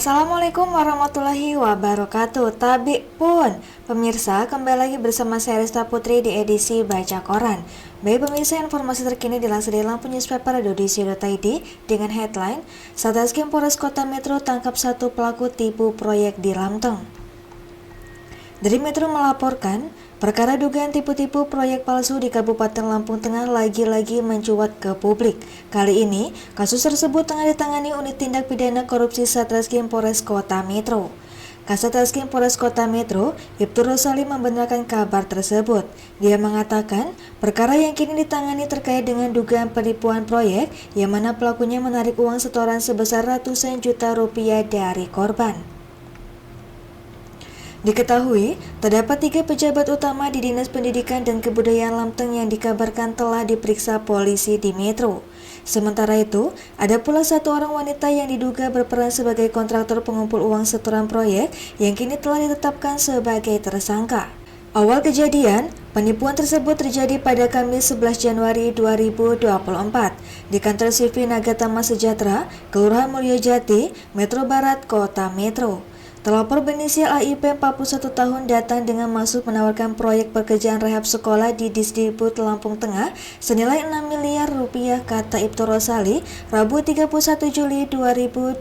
Assalamualaikum warahmatullahi wabarakatuh. Tabik pun pemirsa, kembali lagi bersama saya Resta Putri di edisi Baca Koran. Baik pemirsa, informasi terkini dilansir dari Lampung Newspaper Indonesia.id dengan headline Satreskrim Polres Kota Metro tangkap satu pelaku tipu proyek di Lamteng. Dari Metro melaporkan, perkara dugaan tipu-tipu proyek palsu di Kabupaten Lampung Tengah lagi-lagi mencuat ke publik. Kali ini, kasus tersebut tengah ditangani Unit Tindak Pidana Korupsi Satreskrim Polres Kota Metro. Kasat Reskrim Polres Kota Metro, Ibtu Rosali membenarkan kabar tersebut. Dia mengatakan, perkara yang kini ditangani terkait dengan dugaan penipuan proyek, yang mana pelakunya menarik uang setoran sebesar ratusan juta rupiah dari korban. Diketahui, terdapat 3 pejabat utama di Dinas Pendidikan dan Kebudayaan Lamteng yang dikabarkan telah diperiksa polisi di Metro. Sementara itu, ada pula satu orang wanita yang diduga berperan sebagai kontraktor pengumpul uang setoran proyek yang kini telah ditetapkan sebagai tersangka. Awal kejadian, penipuan tersebut terjadi pada Kamis 11 Januari 2024 di kantor CV Nagatama Sejahtera, Kelurahan Mulyojati, Metro Barat, Kota Metro. Terlapor berinisial AIP 41 tahun datang dengan maksud menawarkan proyek pekerjaan rehab sekolah di Disdikbud Lampung Tengah senilai 6 miliar rupiah, kata Ibtu Rosali, Rabu 31 Juli 2024.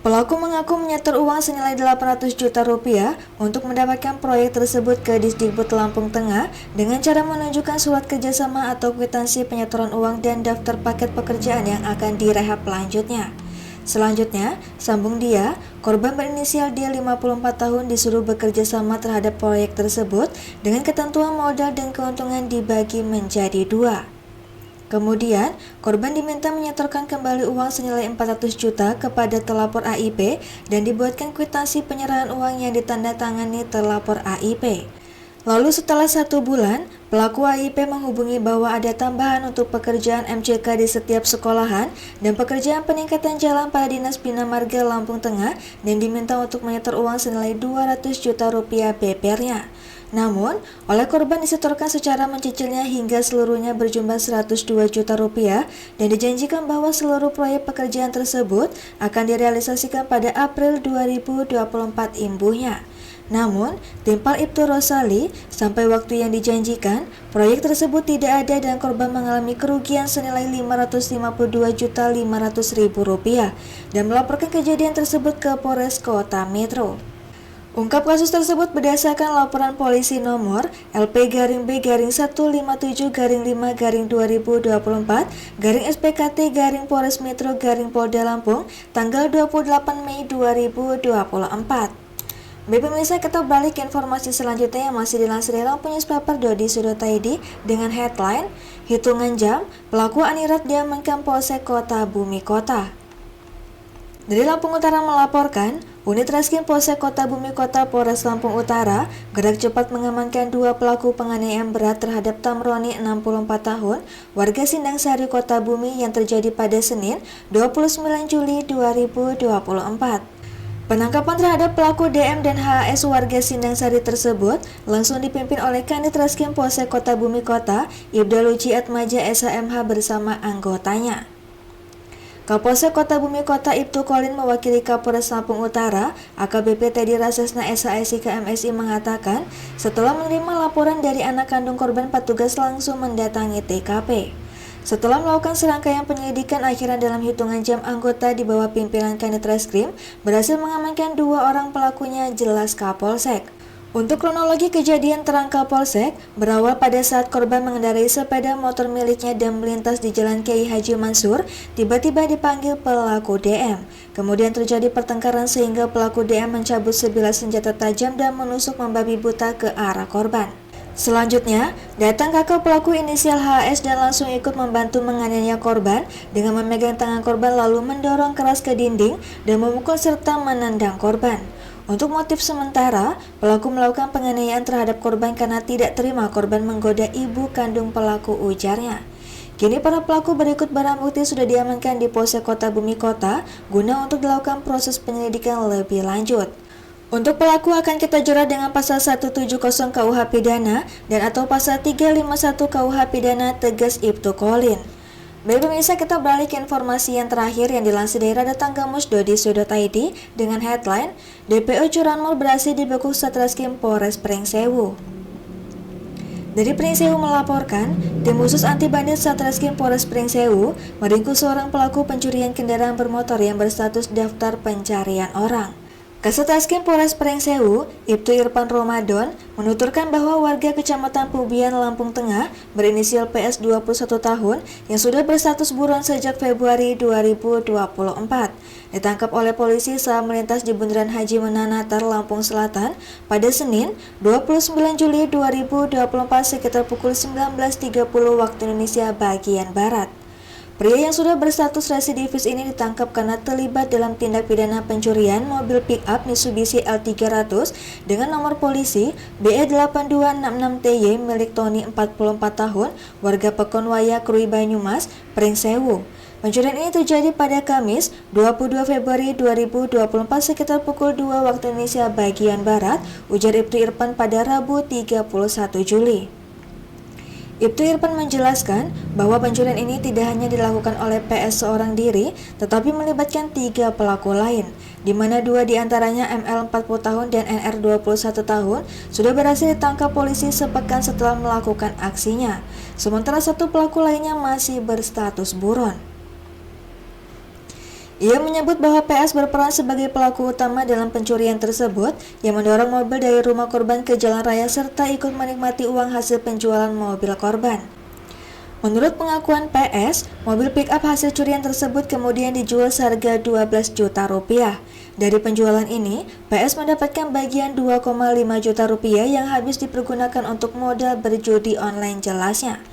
Pelaku mengaku menyetor uang senilai 800 juta rupiah untuk mendapatkan proyek tersebut ke Disdikbud Lampung Tengah dengan cara menunjukkan surat kerjasama atau kwitansi penyetoran uang dan daftar paket pekerjaan yang akan direhab selanjutnya. Selanjutnya, sambung dia, korban berinisial D 54 tahun disuruh bekerja sama terhadap proyek tersebut dengan ketentuan modal dan keuntungan dibagi menjadi 2. Kemudian, korban diminta menyetorkan kembali uang senilai 400 juta kepada telapor AIP dan dibuatkan kwitansi penyerahan uang yang ditandatangani telapor AIP. Lalu setelah 1 bulan, pelaku AIP menghubungi bahwa ada tambahan untuk pekerjaan MCK di setiap sekolahan dan pekerjaan peningkatan jalan pada Dinas Bina Marga Lampung Tengah dan diminta untuk menyetor uang senilai 200 juta rupiah BP-nya. Namun, oleh korban disetorkan secara mencicilnya hingga seluruhnya berjumlah 102 juta rupiah dan dijanjikan bahwa seluruh proyek pekerjaan tersebut akan direalisasikan pada April 2024 imbuhnya. Namun, timpal Ibtu Rosali, sampai waktu yang dijanjikan, proyek tersebut tidak ada dan korban mengalami kerugian senilai Rp552.500.000 dan melaporkan kejadian tersebut ke Polres Kota Metro. Ungkap kasus tersebut berdasarkan laporan polisi nomor LP-B-157-5-2024-SPKT-Polres Metro-Polda Lampung tanggal 28 Mei 2024. Baik pemirsa, kita balik ke informasi selanjutnya yang masih dilansir dari Lampung Newspaper Indonesia.id dengan headline Hitungan jam, pelaku Anirat diamankan Polsek Kota Bumi Kota. Dari Lampung Utara melaporkan, Unit Reskrim Polsek Kota Bumi Kota Polres Lampung Utara gerak cepat mengamankan 2 pelaku penganiayaan berat terhadap Tamroni 64 tahun, warga Sindang Sari Kota Bumi yang terjadi pada Senin 29 Juli 2024. Penangkapan terhadap pelaku DM dan HS warga Sindang Sari tersebut langsung dipimpin oleh Kanit Reskrim Polsek Kota Bumi Kota, Ibda Luci Atmaja SHMH bersama anggotanya. Kapolsek Kota Bumi Kota Ibtu Kolin mewakili Kapolres Lampung Utara, AKBP Teddy Rasesna SHSI KMSI mengatakan, setelah menerima laporan dari anak kandung korban, petugas langsung mendatangi TKP. Setelah melakukan serangkaian penyelidikan, akhirnya dalam hitungan jam anggota di bawah pimpinan Kanit Reskrim berhasil mengamankan 2 orang pelakunya, jelas Kapolsek. Untuk kronologi kejadian terang Kapolsek, berawal pada saat korban mengendarai sepeda motor miliknya dan melintas di Jalan Kiai Haji Mansur, tiba-tiba dipanggil pelaku DM. Kemudian terjadi pertengkaran sehingga pelaku DM mencabut sebilah senjata tajam dan menusuk membabi buta ke arah korban. Selanjutnya, datang kakak pelaku inisial HS dan langsung ikut membantu menganiaya korban dengan memegang tangan korban lalu mendorong keras ke dinding dan memukul serta menendang korban. Untuk motif sementara, pelaku melakukan penganiayaan terhadap korban karena tidak terima korban menggoda ibu kandung pelaku, ujarnya. Kini para pelaku berikut barang bukti sudah diamankan di Polsek Kota Bumi Kota guna untuk dilakukan proses penyelidikan lebih lanjut. Untuk pelaku akan kita jerat dengan pasal 170 KUH Pidana dan atau pasal 351 KUH Pidana, tegas Ibtu Kolin. Baik pemirsa, kita beralih ke informasi yang terakhir yang dilansir dari radioTanggamus.id dengan headline DPO curanmor berhasil dibekuk Satreskrim Polres Pringsewu. Dari Pringsewu melaporkan, tim khusus anti bandit Satreskrim Polres Pringsewu meringkus seorang pelaku pencurian kendaraan bermotor yang berstatus daftar pencarian orang. Kasat Reskrim Polres Pringsewu, Ibtu Irfan Ramadan, menuturkan bahwa warga Kecamatan Pubian, Lampung Tengah berinisial PS 21 tahun yang sudah berstatus buron sejak Februari 2024 ditangkap oleh polisi saat melintas di Bundaran Haji Menanatar, Lampung Selatan pada Senin 29 Juli 2024 sekitar pukul 19.30 waktu Indonesia bagian Barat. Pria yang sudah berstatus residivis ini ditangkap karena terlibat dalam tindak pidana pencurian mobil pick-up Mitsubishi L300 dengan nomor polisi BE8266TY milik Tony 44 tahun, warga Pekonwaya, Krui, Banyumas, Pringsewu. Pencurian ini terjadi pada Kamis 22 Februari 2024 sekitar pukul 2 waktu Indonesia bagian Barat, ujar Ibtu Irfan pada Rabu 31 Juli. Ibtu Irfan menjelaskan bahwa pencurian ini tidak hanya dilakukan oleh PS seorang diri, tetapi melibatkan 3 pelaku lain, di mana 2 diantaranya ML 40 tahun dan NR 21 tahun sudah berhasil ditangkap polisi sepekan setelah melakukan aksinya, sementara 1 pelaku lainnya masih berstatus buron. Ia menyebut bahwa PS berperan sebagai pelaku utama dalam pencurian tersebut yang mendorong mobil dari rumah korban ke jalan raya serta ikut menikmati uang hasil penjualan mobil korban. Menurut pengakuan PS, mobil pick-up hasil curian tersebut kemudian dijual seharga 12 juta rupiah. Dari penjualan ini, PS mendapatkan bagian 2,5 juta rupiah yang habis dipergunakan untuk modal berjudi online, jelasnya.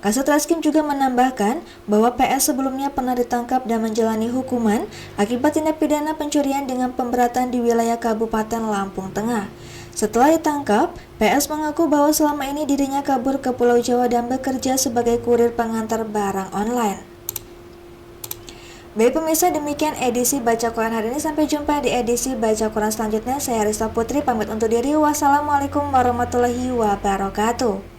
Kasat Reskrim juga menambahkan bahwa PS sebelumnya pernah ditangkap dan menjalani hukuman akibat tindak pidana pencurian dengan pemberatan di wilayah Kabupaten Lampung Tengah. Setelah ditangkap, PS mengaku bahwa selama ini dirinya kabur ke Pulau Jawa dan bekerja sebagai kurir pengantar barang online. Baik pemirsa, demikian edisi Baca Quran hari ini. Sampai jumpa di edisi Baca Quran selanjutnya. Saya Rista Putri pamit untuk diri. Wassalamualaikum warahmatullahi wabarakatuh.